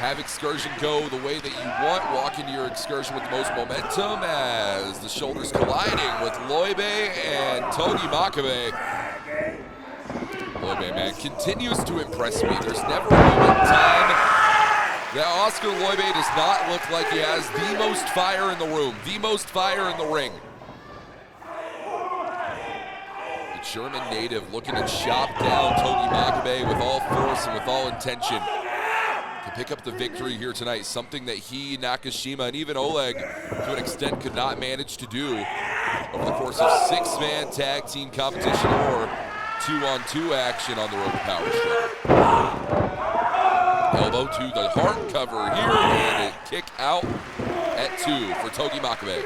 have excursion go the way that you want. Walk into your excursion with the most momentum as the shoulders colliding with Leube and Togi Makebe. Leube, man, continues to impress me. There's never a moment in time that Oskar Leube does not look like he has the most fire in the room, the most fire in the ring. The German native looking to chop down Togi Makebe with all force and with all intention to pick up the victory here tonight, something that he, Nakashima, and even Oleg, to an extent, could not manage to do over the course of 6-man tag team competition or 2-on-2 action on the road to power struggle. Elbow to the heart cover here, and a kick out at 2 for Togi Makebe.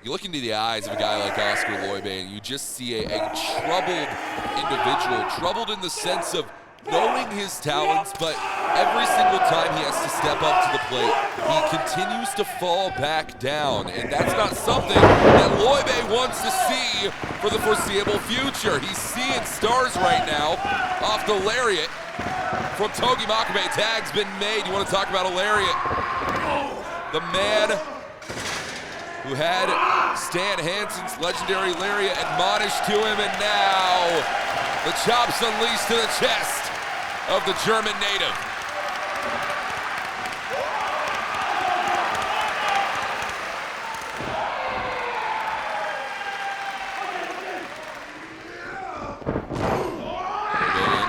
You look into the eyes of a guy like Oskar Leube, and you just see a troubled individual, troubled in the sense of knowing his talents, but every single time he has to step up to the plate, he continues to fall back down, and that's not something that Leube wants to see for the foreseeable future. He's seeing stars right now off the lariat from Togi Makebe. Tag's been made. You want to talk about a lariat? The man who had Stan Hansen's legendary lariat admonished to him, and now the chops unleashed to the chest of the German native.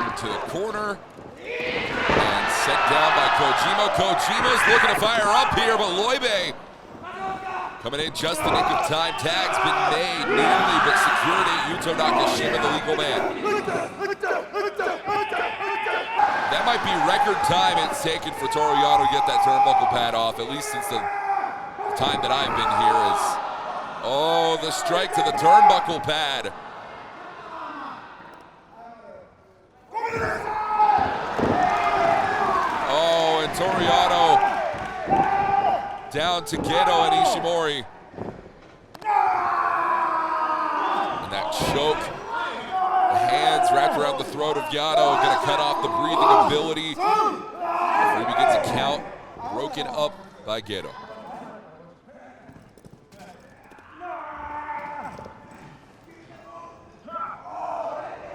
Into the corner and set down by Kojima. Kojima's looking to fire up here, but Leube coming in just the nick of time. Tag's been made nearly, but secured it. Yuto Nakashima, the legal man. That might be record time it's taken for Toru Yano to get that turnbuckle pad off, at least since the time that I've been here. Oh, the strike to the turnbuckle pad. Oh, and Toru Yano down to Gedo and Ishimori. And that choke, the hands wrapped around the throat of Yano, gonna cut off the breathing ability before he begins a count, broken up by Gedo.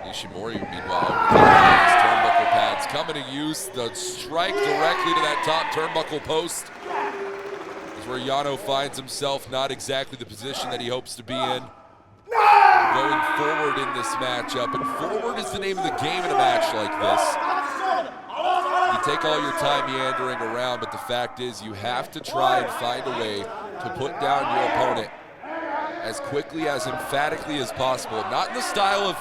Ishimori, meanwhile, his turnbuckle pads coming to use. The strike directly to that top turnbuckle post is where Yano finds himself, not exactly the position that he hopes to be in. Going forward in this matchup, and forward is the name of the game in a match like this. You take all your time meandering around, but the fact is you have to try and find a way to put down your opponent as quickly, as emphatically as possible. Not in the style of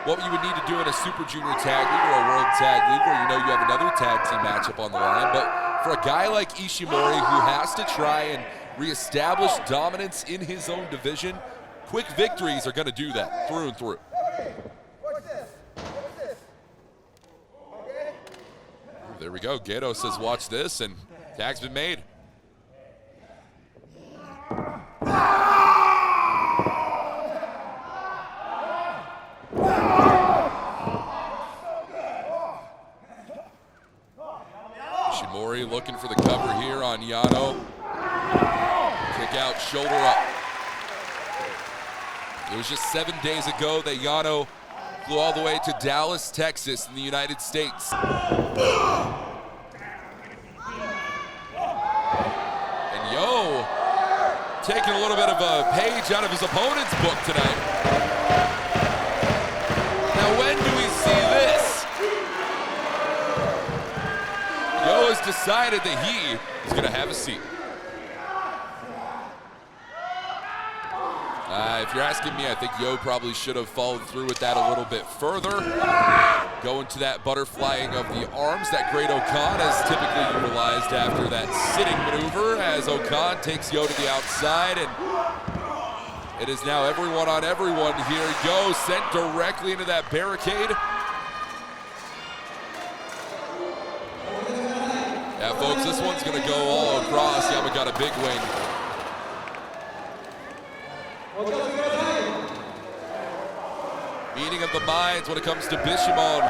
what you would need to do in a Super Junior Tag League or a World Tag League where you know you have another tag team matchup on the line, but for a guy like Ishimori who has to try and reestablish dominance in his own division, quick victories are going to do that through and through. There we go. Gedo says, watch this, and tag's been made. Ishimori looking for the cover here on Yano. Kick out, shoulder up. It was just 7 days ago that Yano flew all the way to Dallas, Texas in the United States. And Yo taking a little bit of a page out of his opponent's book tonight. Now when do we see this? Yo has decided that he is going to have a seat. If you're asking me, I think Yo probably should have followed through with that a little bit further. Going to that butterflying of the arms that Great Okan has typically utilized after that sitting maneuver, as Okan takes Yo to the outside, and it is now everyone on everyone here. Yo sent directly into that barricade. Yeah, folks, this one's going to go all across. Yama got a big wing. Meeting of the minds when it comes to Bishamon.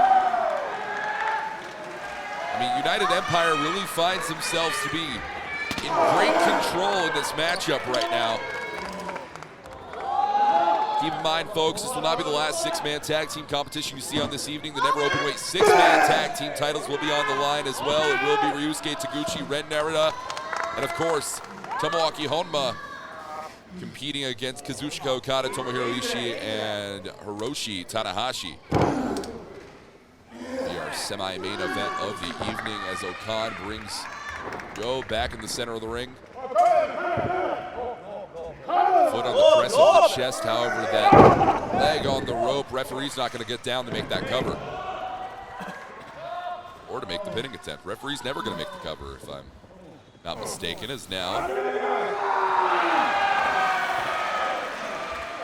I mean, United Empire really finds themselves to be in great control in this matchup right now. Keep in mind, folks, this will not be the last six-man tag team competition you see on this evening. The never openweight six-man tag team titles will be on the line as well. It will be Ryusuke Taguchi, Ren Narita, and of course, Tomoaki Honma competing against Kazuchika Okada, Tomohiro Ishii, and Hiroshi Tanahashi. Our semi-main event of the evening as Okan brings Joe back in the center of the ring. Foot on the press of the chest, however, that leg on the rope. Referee's not going to get down to make that cover. Or to make the pinning attempt. Referee's never going to make the cover, if I'm not mistaken, as now.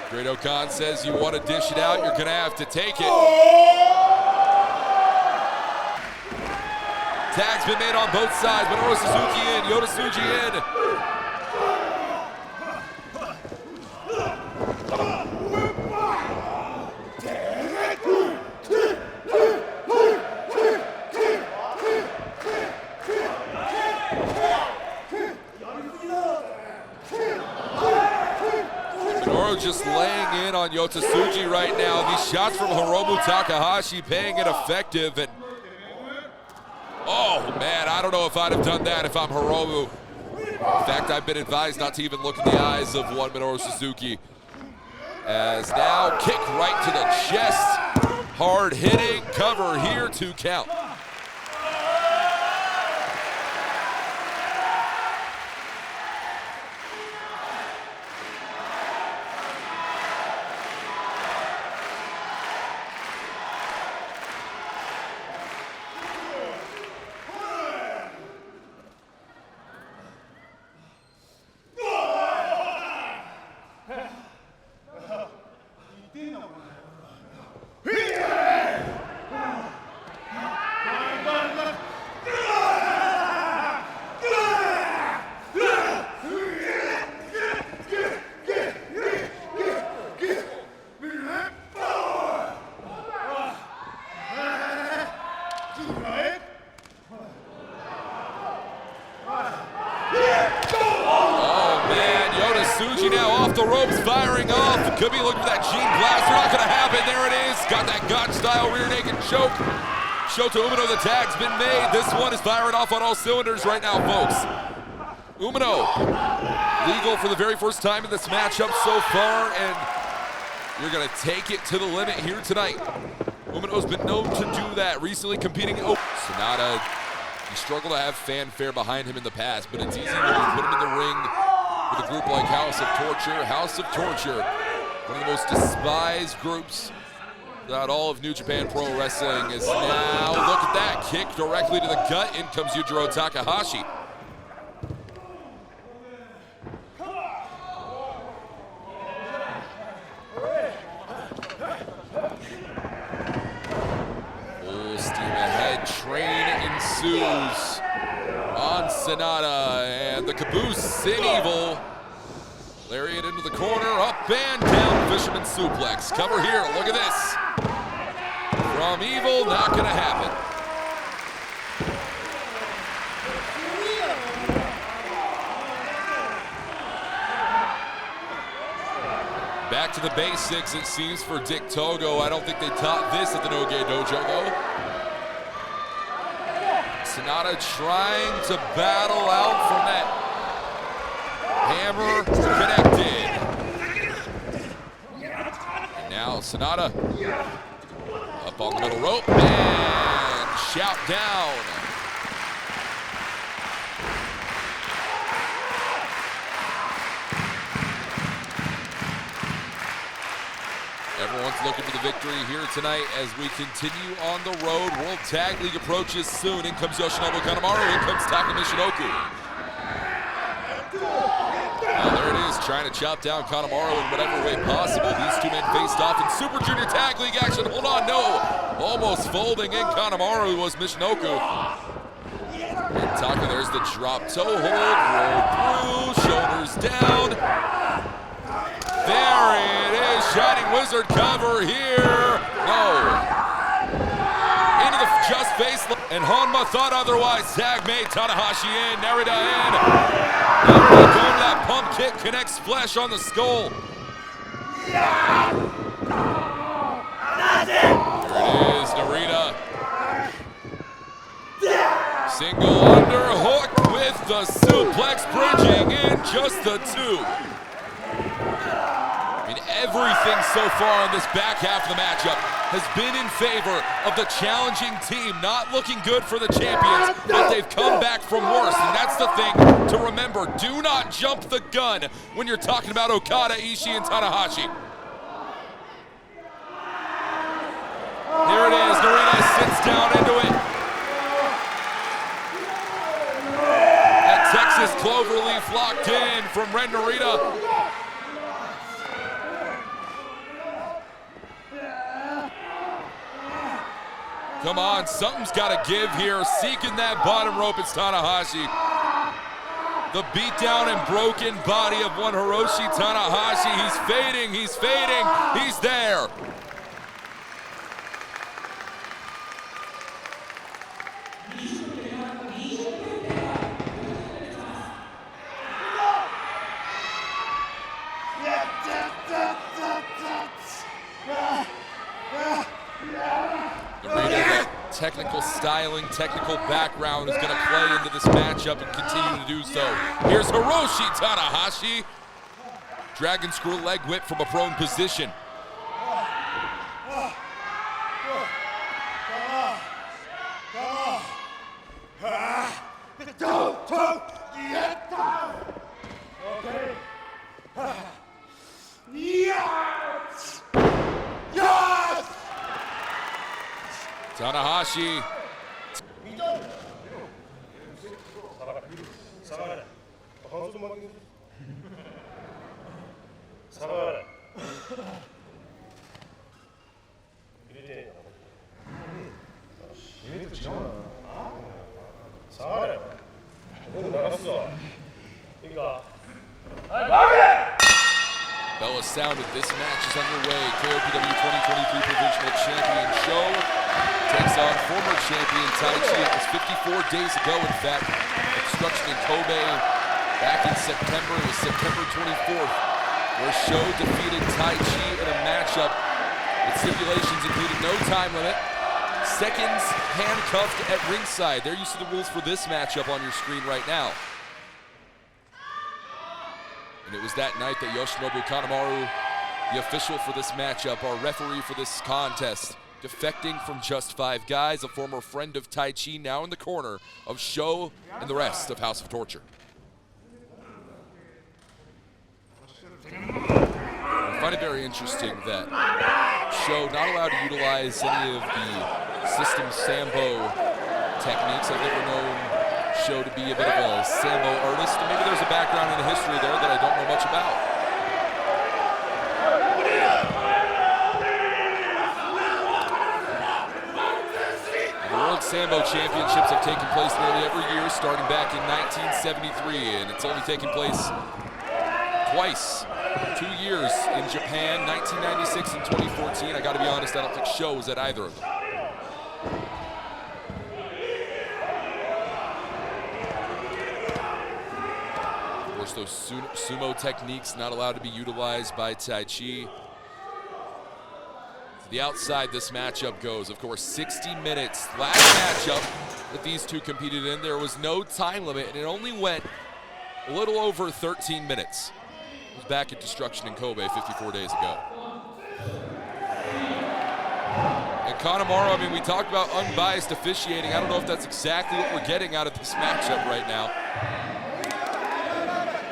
Great Okan says you want to dish it out, you're going to have to take it. Tag's been made on both sides. Minoru Suzuki in, Yuto Tsuji in. Minoru just laying in on Yuto Tsuji right now. These shots from Hiromu Takahashi paying it effective. And oh man, I don't know if I'd have done that if I'm Hiromu. In fact, I've been advised not to even look in the eyes of one Minoru Suzuki. As now, kick right to the chest. Hard hitting, cover here, 2 count. The ropes firing off. Could be looking for that Gene Blaster. Not going to happen. There it is. Got that God-style rear naked choke. Shota Umino, the tag's been made. This one is firing off on all cylinders right now, folks. Umino, legal for the very first time in this matchup so far, and you're going to take it to the limit here tonight. Umino's been known to do that, recently competing. Oh, Sonata, he struggled to have fanfare behind him in the past, but it's easy when you put him in the ring with a group like House of Torture. House of Torture, one of the most despised groups throughout all of New Japan Pro Wrestling, is now, look at that, kick directly to the gut. In comes Yujiro Takahashi. Full steam ahead, train ensues on Sonata, and the caboose, Sin Evil. Lariat into the corner, up and down, Fisherman suplex. Cover here, look at this. From Evil, not gonna happen. Back to the basics, it seems, for Dick Togo. I don't think they taught this at the No Gay Dojo, though. Sonata trying to battle out from that hammer, connected. And now Sonata up on the middle rope and shout down. Everyone's looking for the victory here tonight as we continue on the road. World Tag League approaches soon. In comes Yoshinobu Kanemaru, in comes Taka Michinoku. Now there it is, trying to chop down Kanemaru in whatever way possible. These two men faced off in Super Junior Tag League action. Hold on, no. Almost folding in Kanemaru was Michinoku. And Taka, there's the drop toe hold, roll through, shoulders down. There it is, Shining Wizard cover here. No. Into the just face. And Honma thought otherwise. Tag made, Tanahashi in, Narita in. Narita going to that pump kick, connects flesh on the skull. Here it is, Narita. Single underhook with the suplex, bridging in just the two. I mean, everything so far on this back half of the matchup has been in favor of the challenging team. Not looking good for the champions, but they've come back from worse. And that's the thing to remember. Do not jump the gun when you're talking about Okada, Ishii, and Tanahashi. Here it is, Narita sits down into it. That Texas Cloverleaf locked in from Ren Narita. Come on, something's got to give here. Seeking that bottom rope, it's Tanahashi. The beatdown and broken body of one Hiroshi Tanahashi. He's fading, he's there. Technical styling, technical background is going to play into this matchup and continue to do so. Here's Hiroshi Tanahashi. Dragon screw leg whip from a prone position. Tanahashi. Bell is sounded. This match is underway. KOPW 2023 Provincial Champion Show takes on former champion Taiji. It was 54 days ago, in fact. Destruction in Kobe back in September. It was September 24th, where Sho defeated Taiji in a matchup with stipulations including no time limit, seconds handcuffed at ringside. There you see the rules for this matchup on your screen right now. And it was that night that Yoshinobu Kanemaru, the official for this matchup, our referee for this contest, defecting from Just Five Guys, a former friend of Taiji, now in the corner of Sho and the rest of House of Torture. I find it very interesting that Sho not allowed to utilize any of the system Sambo techniques. I've never known Sho to be a bit of a Sambo artist, and maybe there's a background in the history there that I don't know much about. The World Sambo Championships have taken place nearly every year, starting back in 1973, and it's only taken place twice. 2 years in Japan, 1996 and 2014. I gotta be honest, I don't think Sho was at either of them. Of course, those sumo techniques not allowed to be utilized by Taiji. To the outside this matchup goes. Of course, 60 minutes. Last matchup that these two competed in, there was no time limit, and it only went a little over 13 minutes. It was back at Destruction in Kobe 54 days ago. And Kanemaru, I mean, we talked about unbiased officiating. I don't know if that's exactly what we're getting out of this matchup right now.